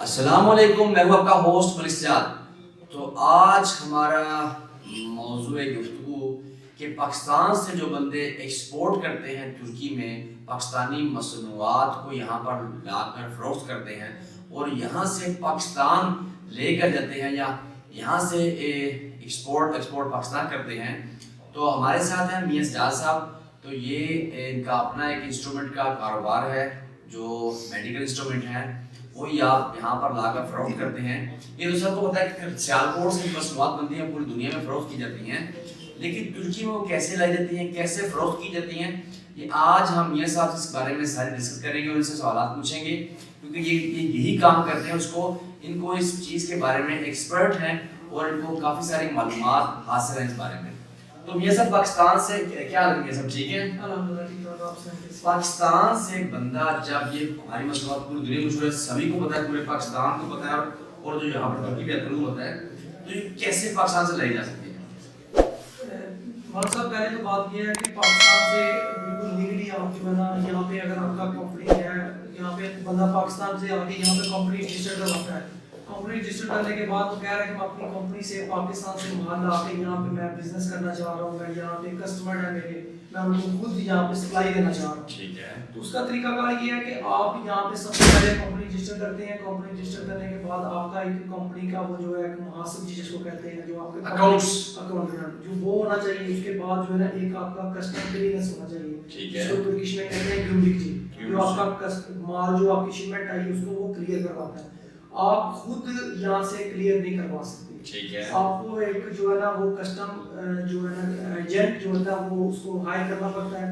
अस्सलामुअलैकुम, मैं हूं आपका होस्ट मलिक। तो आज हमारा मौजू है गुफ्तगू कि पाकिस्तान से जो बंदे एक्सपोर्ट करते हैं तुर्की में पाकिस्तानी मसनूआत को यहाँ पर लाकर फ़रोख्त करते हैं और यहाँ से पाकिस्तान लेकर जाते हैं या यहाँ से एक्सपोर्ट एक्सपोर्ट पाकिस्तान करते हैं। तो हमारे साथ हैं मियां सजाद साहब। तो ये इनका अपना एक इंस्ट्रूमेंट का कारोबार है जो मेडिकल इंस्ट्रूमेंट है, वही आप यहाँ पर लाकर फ़रोख्त करते हैं। ये तो सबको पता है कि सियालकोट से मसनूआत बनती हैं, पूरी दुनिया में फ़रोख्त की जाती हैं, लेकिन तुर्की में वो कैसे लाई जाती हैं, कैसे फ़रोख्त की जाती हैं, ये आज हम मियां साहब से इस बारे में सारे डिस्कस करेंगे और इनसे सवाल पूछेंगे, क्योंकि ये यही काम करते हैं। उसको इनको इस चीज़ के बारे में एक्सपर्ट हैं और इनको काफ़ी सारी मालूमात हासिल है इस बारे में। तो मियां साहब पाकिस्तान से क्या हाल है? सब ठीक है? पाकिस्तान से एक बंदा जब ये हमारी मसला पूरी दुनिया में मशहूर है, सभी को पता है, पूरे पाकिस्तान को पता है और जो यहाँ पर तुर्की बेहतर को पता है, तो ये कैसे पाकिस्तान से लाई जा सकती है? साहब पहले तो बात ये है कि पाकिस्तान से बिल्कुल लीगली आप जो है ना यहाँ पे अगर आपका कंपनी है, यहाँ पे बंदा पाकिस्तान से आके यहाँ पे कंपनी रजिस्टर करवाता है। कंपनी रजिस्टर करने के बाद वो कह रहा है कि मैं अपनी कंपनी से पाकिस्तान से माल ला के यहाँ पे मैं बिजनेस करना चाह रहा हूँ, मैं यहाँ पे कस्टमर है मेरे, मैं उनको खुद यहाँ पे सप्लाई देना चाह रहा हूँ। ठीक है। तो उसका तरीकाकार ये है कि आप यहाँ पे सबसे पहले कंपनी रजिस्टर करते हैं। कंपनी रजिस्टर करने के बाद आपका एक कंपनी का वो जो है मुहासिब जिसको कहते हैं, जो आपके अकाउंटेंट जो वो होना चाहिए। उसके बाद जो है ना एक आपका कस्टम क्लियरेंस होना चाहिए, ठीक है, जिसको तुर्किश में कहते हैं ग्यूमिक जी, जो आपका माल जो आपकी शिपमेंट आई है उसको वो क्लियर करवाता है। आप खुद यहाँ से क्लियर नहीं करवा सकते। ठीक है। आपको एक जो है ना वो कस्टम जो है ना एजेंट जो होता है वो उसको हायर करना पड़ता है,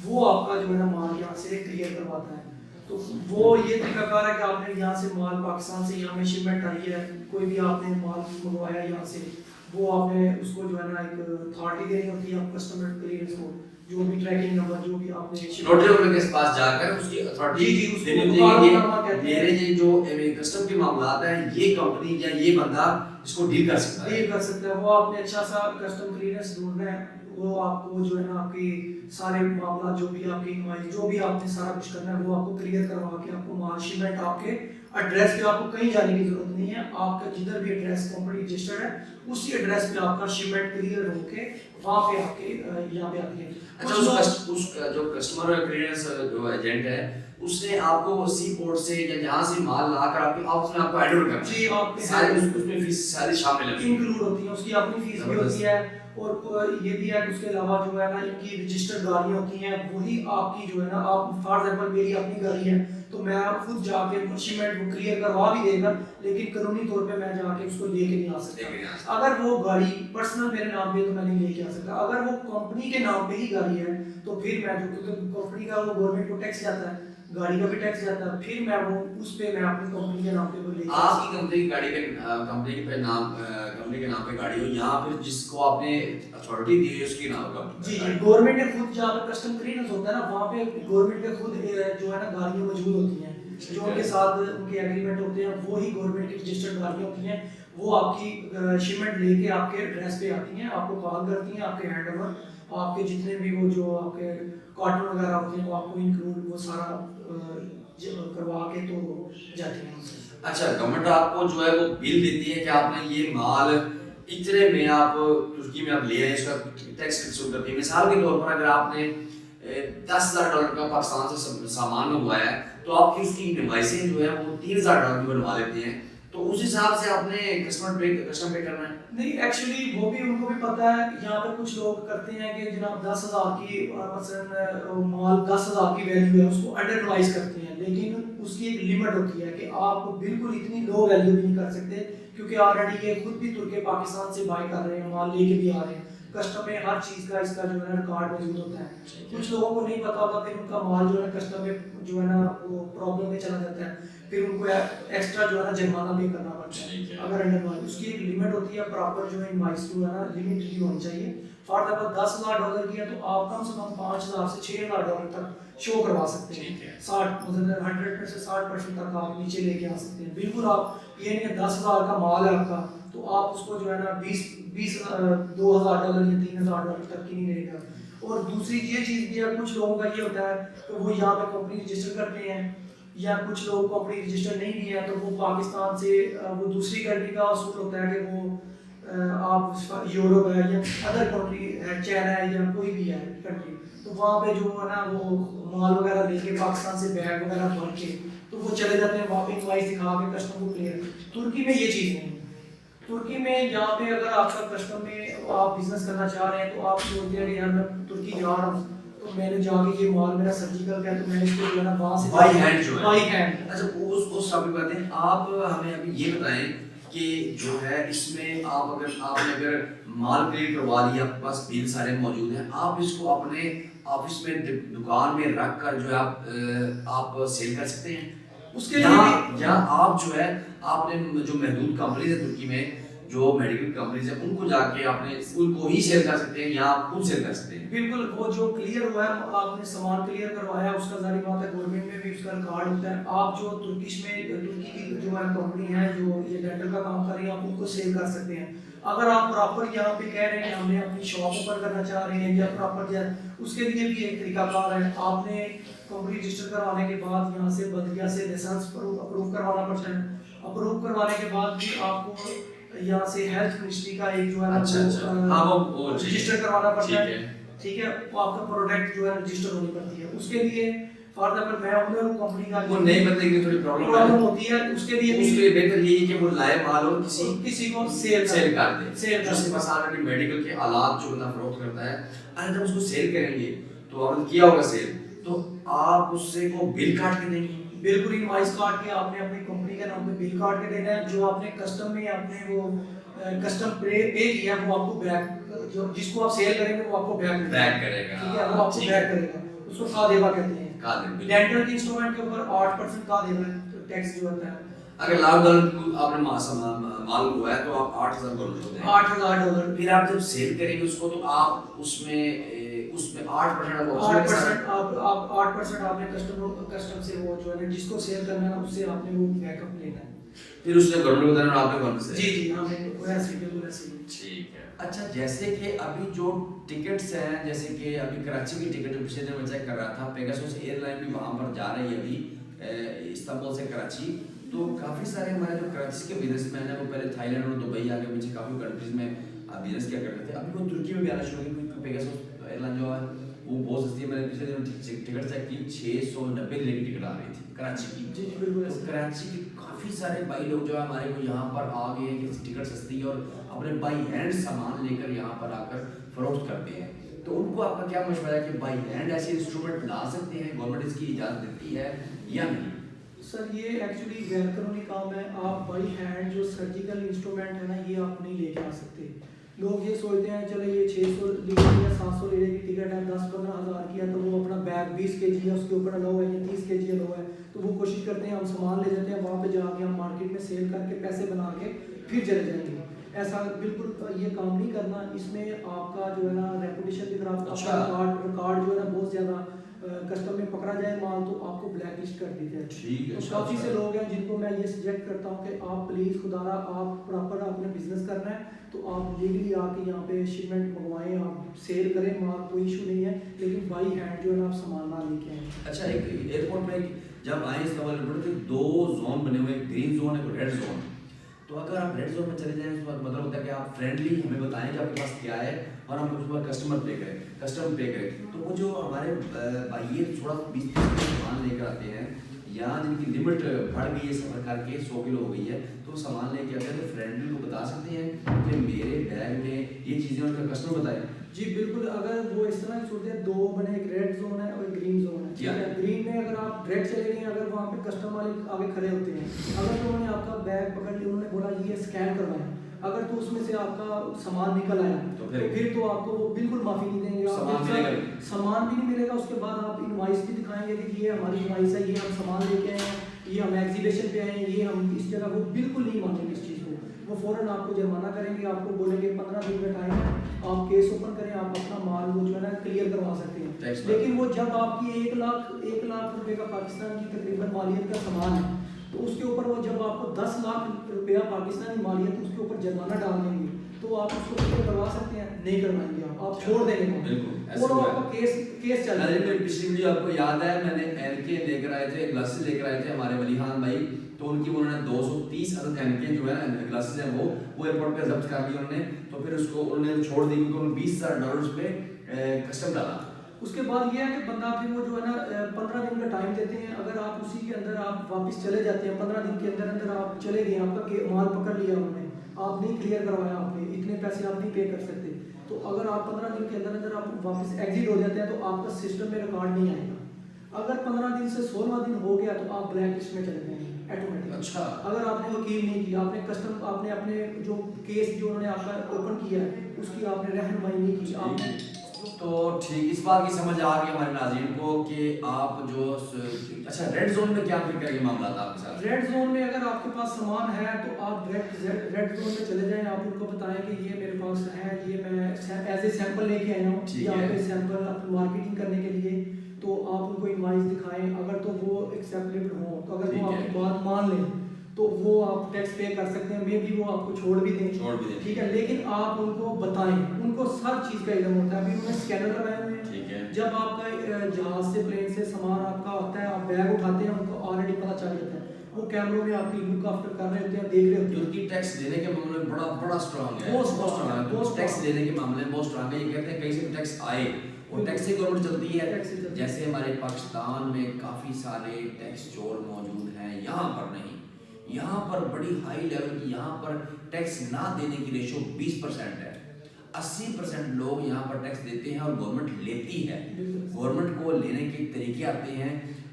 वो आपका जो है ना माल यहाँ से क्लियर करवाता है। तो वो ये तरीकाकार है कि आपने यहाँ से माल पाकिस्तान से यहाँ में शिपमेंट आई है, कोई भी आपने माल मंगवाया यहाँ से, वो आपने उसको जो है ना एक अथॉरिटी देनी होती है, आप कस्टमर क्लियरेंस को, जो भी ट्रैकिंग नंबर जो भी आपने नोटरी के पास जाकर उसकी अथॉरिटी देनी होती है। मेरे ये जो कस्टम के मामलात हैं, ये कंपनी या ये बंदा इसको डील कर सकता है। वो आपने अच्छा सा कस्टम क्लियरेंस ढूंढना है, वो आपको जो है ना आपकी सारे मामला जो भी आपकी इनवाइस जो भी आपने सारा कुछ करना है वो आपको क्लियर करवा के आपको माल शिपमेंट आपके एड्रेस पे, आपको कहीं जाने की जरूरत नहीं है। आपका जिधर भी एड्रेस कंपनी रजिस्टर्ड है उसी एड्रेस पे आपका शिपमेंट क्लियर होके वहां पे आपके यहाँ पे आती है। अच्छा, उस जो कस्टमर क्लियरेंस जो एजेंट है उसने आपको सी पोर्ट से या जहाँ से माल लाकर उसने आपको एडवर्ट करना जी, आपके सारी उसमें फीस सारी शामिल है, इंक्लूड होती है, उसकी अपनी फीस भी होती है। और ये भी है कि उसके अलावा जो है ना इनकी रजिस्टर्ड गाड़ियाँ होती हैं, वही आपकी जो है ना, आप फॉर एग्जांपल मेरी अपनी गाड़ी है तो मैं खुद जाके शिपमेंट वो क्लियर करवा भी देगा, लेकिन कानूनी तौर पे मैं जाके उसको लेके नहीं आ सकता। अगर वो गाड़ी पर्सनल मेरे नाम पे तो मैं नहीं लेके आ सकता। अगर वो कंपनी के नाम पे ही गाड़ी है तो फिर मैं जो, क्योंकि कंपनी का वो गवर्नमेंट को टैक्स जाता है, गाड़ी का भी टैक्स जाता है, फिर मैं वो उस पे मैं अपनी कंपनी के नाम पे वो लेके आपकी कंपनी की गाड़ी के कंपनी के नाम कंपनी के नाम पे गाड़ी हो, यहाँ पे जिसको आपने अथॉरिटी दी है उसकी नाम का जी गवर्नमेंट ने खुद जहाँ पे कस्टम क्लियरेंस होता है ना, वहाँ पे गवर्नमेंट के खुद जो है ना गाड़ियाँ मौजूद होती हैं, जो उनके साथ उनके एग्रीमेंट होते हैं, वो ही गवर्नमेंट की रजिस्टर्ड गाड़ियाँ होती हैं। वो आपकी शिपमेंट लेके आपके एड्रेस पे आती हैं, आपको कॉल करती हैं, आपके हैंड ओवर आपके जितने भी वो जो आपके कार्टन वगैरह होते हैं वो आपको इंक्लूड वो सारा करवा के तो जाती हैं। अच्छा, गवर्नमेंट आपको जो है वो बिल देती है कि आपने ये माल इतने में आप तुर्की में आप ले आए, इसका टैक्स वसूल करती है। मिसाल के तौर पर अगर आपने $10,000 का पाकिस्तान से सामान मंगवाया है तो आपकी उसकी इनवॉइसें जो है वो $3,000 की बनवा लेते हैं, तो उस हिसाब से आपने कस्टम पे करना है। नहीं, एक्चुअली वो भी उनको भी पता है। यहाँ पर कुछ लोग करते हैं कि जनाब 10,000 की मसलन माल 10,000 की वैल्यू है, उसको अंडर इनवॉइस करते हैं, लेकिन उसकी एक लिमिट होती है कि आप बिल्कुल इतनी लो वैल्यू भी नहीं कर सकते, क्योंकि ऑलरेडी ये खुद भी तुर्की पाकिस्तान से बाय कर रहे हैं, माल लेके भी आ रहे हैं, कस्टम में हर चीज़ का इसका जो है रिकॉर्ड मौजूद होता है। कुछ लोगों को नहीं पता होता, फिर उनका माल जो है कस्टम में जो है ना वो प्रॉब्लम में चला जाता है, फिर उनको एक्स्ट्रा जो है ना जुर्माना पे करना पड़ता है। अगर अंडर माल उसकी एक लिमिट होती है, प्रॉपर जो है इनवॉइस जो है ना लिमिट की होनी चाहिए। फॉर एग्जांपल $10,000 की है तो आप कम से कम $5,000 से $6,000 तक शो करवा सकते हैं। 60 मतलब 100 में से 60% तक आप नीचे लेके आ सकते हैं। बिल्कुल आप ये नहीं 10,000 का माल है आपका तो आप उसको जो है ना 2,000 या $3,000 तक की नहीं लेगा। और दूसरी ये चीज़ भी है, कुछ लोगों का ये होता है कि वो यहाँ पे कंपनी रजिस्टर करते हैं, या कुछ लोगों को अपनी रजिस्टर नहीं किया तो वो पाकिस्तान से वो दूसरी कंट्री का सूट होता है कि वो आप यूरोप है या अदर कंट्री है, चाइना है या कोई भी है कंट्री, तो वहाँ पे जो है ना वो माल वगैरह लेके पाकिस्तान से बैग वगैरह भर के तो वो चले जाते हैं वहाँ पे इनवाइस दिखा के कस्टमर को क्लियर। तुर्की में ये चीज़ नहीं है। तुर्की में यहाँ पे अगर आपका कस्टमर में आप बिजनेस करना चाह रहे हैं तो आप सोचते हैं कि यार मैं तुर्की जा रहा हूँ तो मैंने जाके ये माल मेरा सर्जिकल का है तो मैंने इसको जो है ना वहाँ से बाई हैंड जो है, बाई हैंड। अच्छा उस टॉपिक पे आते हैं। आप हमें अभी ये बताएं कि जो है इसमें आपने अगर माल क्लियर करवा लिया, आपके पास बिल सारे मौजूद हैं, आप इसको अपने ऑफिस में दुकान में रख कर जो है आप सेल कर सकते हैं उसके लिए या आप जो है आपने जो महदूद कंपनीज है तुर्की में जो मेडिकल कंपनीज है उनको जाके आपने उनको ही सेल कर सकते हैं या आप खुद सेल कर सकते हैं? बिल्कुल, वो जो क्लियर हुआ है आपने सामान क्लियर करवाया उसका जारी बात है गवर्नमेंट में भी उसका रिकॉर्ड होता है। आप जो तुर्की की जो है कंपनी है जो ये डेंटल का काम कर रही है आप उनको सेल कर सकते हैं। अगर आप प्रॉपर यहाँ पे कह रहे हैं कि हमने अपनी शॉप ओपन करना चाह रहे हैं या प्रॉपर या उसके लिए भी एक तरीकाकार है। आपने कंपनी रजिस्टर करवाने के बाद यहाँ से बल्दिया से लाइसेंस अप्रूव करवाना पड़ता है। अप्रूव करवाने के बाद भी आपको यहाँ से हेल्थ मिनिस्ट्री का एक जो है वो रजिस्टर करवाना पड़ता है, ठीक है, वो आपका प्रोडक्ट जो है रजिस्टर होनी पड़ती है। उसके लिए फॉर एग्जांपल मैं ओनर हूँ कंपनी का, वो नहीं मतलब कि थोड़ी प्रॉब्लम होती है उसके लिए बेहतर यही है कि वो लाए माल हो किसी को सेल कर दे, जिसके पास ऑलरेडी मेडिकल के आलात जो बंदा फरोख्त करता है, अगर जब उसको सेल करेंगे तो आपने किया होगा सेल तो आप उससे को बिल काट के देंगे। बिल्कुल इनवॉइस काट के आपने अपनी कंपनी के नाम पे बिल काट के देना है। जो आपने कस्टम में आपने वो कस्टम पे किया वो आपको बैक जो जिसको आप सेल करेंगे वो आपको बैक करेगा, ठीक है, वो आपको बैक करेगा। उसको खादेवा कहते हैं। डेंटल के इंस्ट्रूमेंट के ऊपर 8% खादेवा टैक्स जो होता है। अगर $1,00,000 आपने माल हुआ है तो आप $8,000 होते हैं, $8,000। फिर आप जब सेल करेंगे उसको तो आप उसमें 8% आप 8% आपने कस्टम से वो जो है जिसको सेल करना है उससे आपने वो बैकअप लेना है। फिर उसने गवर्नमेंट को देना और आपने गवर्नमेंट से। जी हमें वैसे बिल्कुल ऐसे ही। ठीक है। अच्छा जैसे कि अभी जो टिकट्स हैं, जैसे कि अभी कराची की टिकट पिछले दिन मैं चेक कर रहा था, पेगासस एयरलाइन भी वहाँ पर जा रही है अभी इस्तांबुल से कराची, तो काफ़ी सारे हमारे जो कराची के बिजनेसमैन हैं वो पहले थाईलैंड और दुबई आगे पीछे काफ़ी कंट्रीज में बिजनेस किया करते थे, अभी वो तुर्की में भी आना शुरू हो गई। पेगासस एयरलाइन जो है वो बहुत सस्ती है, मैंने पिछले दिन टिकट चेक की 690 की टिकट आ रही थी कराची की। जी बिल्कुल। तो कराची के काफ़ी सारे भाई लोग जो है हमारे को यहाँ पर आ गए कि टिकट सस्ती है और अपने बाई हैंड सामान लेकर यहाँ पर आकर फरोख्त करते हैं, तो उनको आपका क्या मशवरा है कि बाई हैंड ऐसे इंस्ट्रूमेंट ला सकते हैं, गवर्नमेंट इसकी इजाज़त देती है या नहीं? सर ये एक्चुअली गैर कानूनी काम है। आप बाई हैंड जो सर्जिकल इंस्ट्रूमेंट है ना ये आप नहीं लेके आ सकते। लोग ये सोचते हैं चलो ये 600 लीटर या 700 लीटर की टिकट है 10-15 हज़ार की है तो वो अपना बैग 20 kg है उसके ऊपर अलाउ है या 30 kg अलाउ है, तो वो कोशिश करते हैं हम सामान ले जाते हैं वहाँ पे जाके हम मार्केट में सेल करके पैसे बना के फिर चले जाएंगे। ऐसा बिल्कुल ये काम नहीं करना। इसमें आपका जो है ना रेपुटेशन भी खराब, आपका रिकॉर्ड जो है ना बहुत ज़्यादा कस्टम में पकड़ा जाए माल तो आपको ब्लैक लिस्ट कर देते हैं। ठीक है। तो काफ़ी से लोग हैं जिनको मैं ये सजेस्ट करता हूँ कि आप प्लीज़ खुदारा आप प्रॉपर आपने बिजनेस करना है तो आप लीगली आके यहाँ पे शिपमेंट मंगवाएं, आप सेल करें माल, कोई इशू नहीं है, लेकिन बाई हैंड जो है ना आप सामान ना लेके आए। अच्छा एक एयरपोर्ट में जब आए इस्तांबुल एयरपोर्ट तो 2 जोन बने हुए, ग्रीन जोन है रेड जोन, तो अगर आप रेड जोन में चले जाएं तो मतलब होता है कि आप फ्रेंडली हमें बताएं कि आपके पास क्या है और हम उसके बाद कस्टम पे करें, तो वो जो हमारे भाई थोड़ा 20-30 किलो सामान लेकर आते हैं या जिनकी लिमिट बढ़ गई है सफ़र करके 100 किलो हो गई है तो सामान लेके आते हैं, तो फ्रेंडली को बता सकते हैं कि मेरे बैग में ये चीज़ें उनका कस्टमर बताए। जी बिल्कुल। अगर वो इस तरह सोचते हैं 2 बने, एक रेड जोन है और एक ग्रीन जोन है, ठीक है। ग्रीन में अगर आप डायरेक्ट चले गए, अगर वहाँ पे कस्टम वाले आगे खड़े होते हैं, अगर तो उन्होंने आपका बैग पकड़ लिया, उन्होंने बोला ये स्कैन करवाएं, अगर तो उसमें से आपका सामान निकल आया तो फिर तो आपको वो बिल्कुल माफ़ी नहीं देंगे, सामान भी नहीं मिलेगा। उसके बाद आप इनवॉइस भी दिखाएंगे कि ये हमारी इनवॉइस है, ये हम सामान लेके आए हैं, ये हम एग्जीबिशन पे आए हैं, ये हम इस जगह, वो बिल्कुल नहीं मानेंगे इस चीज़ को। वो फ़ौरन आपको जुर्माना करेंगे, आपको बोलेंगे 15 दिन का टाइम है, आप केस ओपन करें, आप अपना माल वो जो है ना क्लियर करवा सकते हैं। लेकिन वो जब आपकी 1 लाख रुपए का पाकिस्तान की तकरीबन मालियत का सामान है तो उसके ऊपर वो जब आपको 10 लाख रुपया पाकिस्तानी मालियत उसके ऊपर जुर्माना डाल देंगे तो आप उसको क्लियर करवा सकते हैं, नहीं करवाएंगे आप छोड़ देंगे बिल्कुल, ऐसा और हुआ है। आपका केस केस चल अरे रहा है। मेरी पिछली वीडियो आपको याद है, मैंने एनके लेकर आए थे, ग्लासेस लेकर आए थे हमारे वली खान भाई, तो उनकी उन्होंने 230 अदद एनके जो है ग्लासेस हैं वो एयरपोर्ट पे जब्त कर लिए उन्होंने, तो फिर उसको उन्होंने छोड़ दी क्योंकि उन्होंने $20,000 पे कस्टम डाला। उसके बाद ये है कि बंदा फिर वो जो है ना 15 दिन का टाइम देते हैं, अगर आप उसी के अंदर आप वापस चले जाते हैं, 15 दिन के अंदर अंदर आप चले गए, आपका माल पकड़ लिया उन्होंने, आप नहीं क्लियर करवाया, आपने इतने पैसे आप नहीं पे कर सकते, तो अगर आप 15 दिन के अंदर अंदर आप वापस एग्जिट हो जाते हैं तो आपका सिस्टम में रिकॉर्ड नहीं आएगा। अगर 15 दिन से 16वां दिन हो गया तो आप ब्लैक लिस्ट में चले जाएंगे ऑटोमेटिक। अच्छा। अगर आपने वकील नहीं किया, आपने कस्टम आपने अपने जो केस जो उन्होंने आपका ओपन किया है उसकी आपने रहनुमाई नहीं की, आप तो ठीक, इस बात की समझ आ गई हमारे नाज़रीन को कि आप जो अच्छा रेड जोन में क्या फिर क्या मामला था आपके साथ? रेड जोन में अगर आपके पास सामान है तो आप डायरेक्ट रेड जोन में चले जाएं, आप उनको बताएं कि ये मेरे पास है, ये मैं एज ए सैंपल लेके आया हूँ यहाँ पे सैंपल अपनी मार्केटिंग करने के लिए, तो आप उनको इनवाइस दिखाएं, अगर तो वो एक्सेप्टेबल हो, तो अगर वो आपकी बात मान लें तो वो आप टैक्स पे कर सकते हैं, मे भी वो आपको छोड़ भी दें, ठीक है, लेकिन आप उनको बताएं, उनको हर चीज़ का इल्म होता है। अभी उन्होंने स्कैनर लगाए हुए हैं, जब आपका जहाज से प्लेन से सामान आपका आता है, आप बैग उठाते हैं, उनको ऑलरेडी पता चल जाता है, वो कैमरों में आपकी लुक आफ्टर कर रहे होते हैं, देख रहे होते हैं। तुर्की टैक्स देने के मामले में बड़ा स्ट्रांग है, बहुत स्ट्रांग है, बहुत टैक्स देने के मामले में बहुत स्ट्रांग है। ये कहते हैं कहीं से भी टैक्स आए और टैक्स से गवर्नमेंट चलती है। जैसे हमारे पाकिस्तान में काफ़ी सारे टैक्स चोर मौजूद हैं, यहाँ पर नहीं, यहाँ पर बड़ी हाई लेवल की, यहाँ पर टैक्स ना देने की रेशो 20% है, 80% लोग यहाँ पर टैक्स देते हैं और गवर्नमेंट लेती है। गवर्नमेंट को लेने के तरीके आते हैं,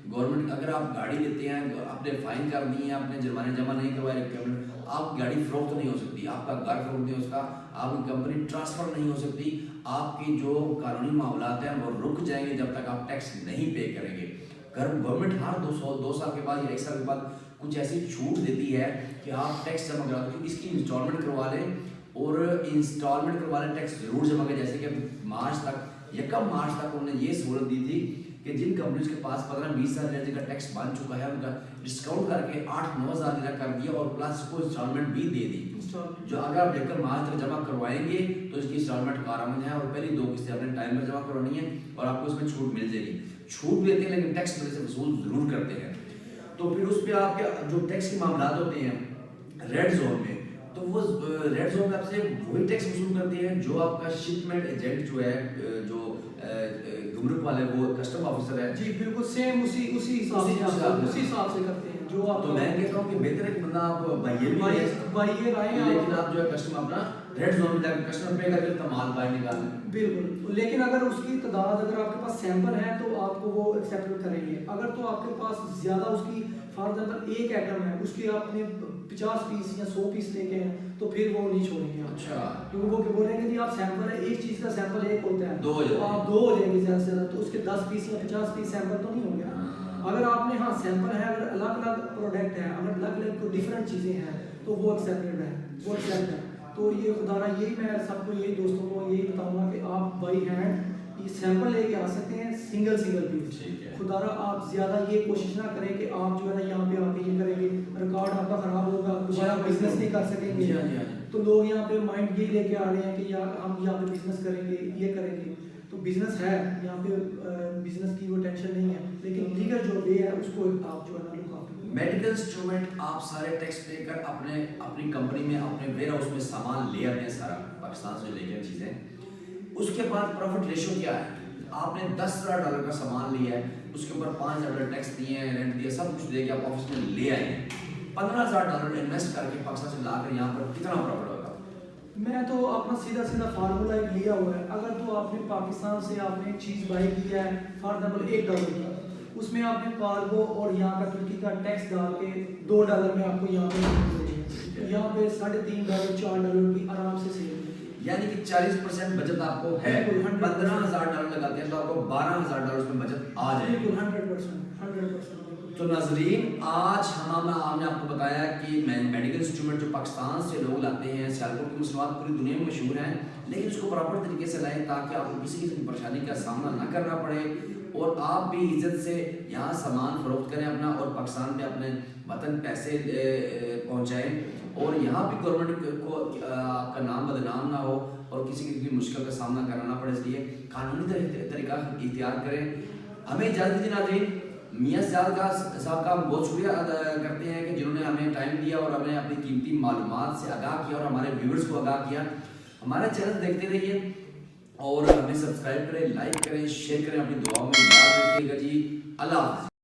गवर्नमेंट अगर आप गाड़ी लेते हैं, आपने फाइन कर दी है, आपने जुर्माने जमा नहीं करवाए, आप गाड़ी फरोख्त नहीं हो सकती, आपका घर फरोख्त नहीं हो सकता, आपकी कंपनी ट्रांसफ़र नहीं हो सकती, आपके जो कानूनी मामलात हैं वो रुक जाएंगे जब तक आप टैक्स नहीं पे करेंगे। गवर्नमेंट हर 2 साल के बाद या 1 साल के बाद कुछ ऐसी छूट देती है कि आप टैक्स जमा करा दो, इसकी इंस्टॉलमेंट करवा लें, और इंस्टॉलमेंट करवा लें, टैक्स जरूर जमा करें। जैसे कि मार्च तक 1 मार्च तक उन्होंने ये सहूलत दी थी कि जिन कंपनीज के पास 15-20 हज़ार का टैक्स बन चुका है उनका डिस्काउंट करके 8-9 हज़ार तक कर दिया और प्लस को इंस्टॉलमेंट भी दे दी, जो अगर आप लेकर मार्च तक जमा करवाएंगे तो इसकी इंस्टॉलमेंट कारआमद है और पहली 2 किस्तें अपने टाइम पर जमा करवानी है और आपको इसमें छूट मिल जाएगी। छूट भी देते हैं लेकिन टैक्स वजह से वसूल जरूर करते हैं। तो फिर उस पर आपके जो टैक्स के मामला होते हैं रेड जोन में, तो वो रेड जोन में आपसे वही टैक्स वसूल करते हैं जो आपका शिपमेंट एजेंट जो है, जो गुमरुक वाले वो कस्टम ऑफिसर है। जी बिल्कुल सेम उसी हिसाब से करते हैं जो आप। तो मैं कहता हूँ कि बेहतर है कि मतलब आप बाइये आए, लेकिन आप जो है कस्टम अपना रेड जोन में जाकर कस्टमर पे करके अपना माल बाहर निकाल लें। बिल्कुल, लेकिन अगर उसकी तादाद अगर आपके पास सैंपल है तो आपको वो एक्सेप्ट करेंगे। अगर तो आपके पास ज़्यादा उसकी फॉर एग्जाम्पल एक आइटम है उसकी आपने 50 पीस या 100 पीस लेके हैं तो फिर वो नहीं छोड़ेंगे। अच्छा, क्योंकि वो बोलेंगे जी आप सैंपल है, एक चीज़ का सैंपल एक होता है, 2 हो जाएंगे, आप 2 हो जाएंगे ज़्यादा से ज़्यादा, तो उसके 10 पीस या 50 पीस सैंपल तो नहीं हो गया। अगर आपने हाँ सैंपल है, अगर अलग अलग प्रोडक्ट है, अगर अलग अलग डिफरेंट चीज़ें हैं तो वो एक्सेप्टेड है, वो एक्सेप्ट है। तो ये खुदारा यही मैं सबको यही दोस्तों को यही बताऊंगा कि आप बाई हैंड ये सैंपल लेके आ सकते हैं, सिंगल पीस। खुदारा आप ज़्यादा ये कोशिश ना करें कि आप जो है ना यहाँ पे आके ये करेंगे, रिकॉर्ड आपका ख़राब होगा, दोबारा बिजनेस नहीं कर सकेंगे। तो लोग यहाँ पे माइंड यही लेके आ रहे हैं कि यार हम यहाँ पे बिजनेस करेंगे, ये करेंगे, तो बिजनेस है यहाँ पे, बिजनेस की वो टेंशन नहीं है, लेकिन लीगल जो वे है उसको आप जो है ना लुक आफ्टर। मेडिकल इंस्ट्रूमेंट आप सारे टैक्स पे कर अपनी कंपनी में अपने वेयर हाउस में सामान ले आते हैं, सारा पाकिस्तान से लेकर चीज़ें। उसके बाद प्रॉफिट रेशो क्या है? आपने $10,000 का सामान लिया है, उसके ऊपर $5,000 टैक्स दिए हैं, रेंट दिया, सब कुछ दे के आप ऑफिस में ले आए हैं, $15,000 इन्वेस्ट करके पाकिस्तान से लाकर यहाँ पर कितना प्रॉफिट होगा? मैं तो अपना सीधा फार्मूला एक लिया हुआ है। अगर तो आपने पाकिस्तान से आपने चीज़ बाई किया है फॉर एग्जाम्पल $1 की, उसमें आपने कार्गो और यहाँ का तुर्की का टैक्स डाल के $2 में आपको यहाँ पे यहाँ पे $3.5 $4 की आराम से सेल, यानी कि 40% बचत आपको है। $15,000 लगाते हैं तो आपको $12,000 में बचत आ जाएगी। बिल्कुल 100%। तो नाजरीन, आज हमने आपको बताया कि मेडिकल इंस्ट्रूमेंट जो पाकिस्तान से लोग लाते हैं, सियालकोट की मसनूआत पूरी दुनिया में मशहूर हैं, लेकिन उसको प्रॉपर तरीके से लाएं ताकि आपको किसी किस्म की परेशानी का सामना ना करना पड़े और आप भी इज्जत से यहाँ सामान फरोख्त करें अपना, और पाकिस्तान में अपने वतन पैसे पहुँचाएँ, और यहाँ भी गवर्नमेंट को आपका नाम बदनाम ना हो और किसी की भी मुश्किल का सामना करना पड़े, इसलिए कानूनी तरीका इख्तियार करें। हमें इजाज़त दीजिए नाज़रीन। मियाँ सजाद साहब का हम बहुत शुक्रिया अदा करते हैं कि जिन्होंने हमें टाइम दिया और हमें अपनी कीमती मालूमात से आगाह किया और हमारे व्यूअर्स को आगाह किया। हमारा चैनल देखते रहिए और हमें सब्सक्राइब करें, लाइक करें, शेयर करें, अपनी दुआओं में याद रखिएगा जी। अल्लाह हाफ़िज़।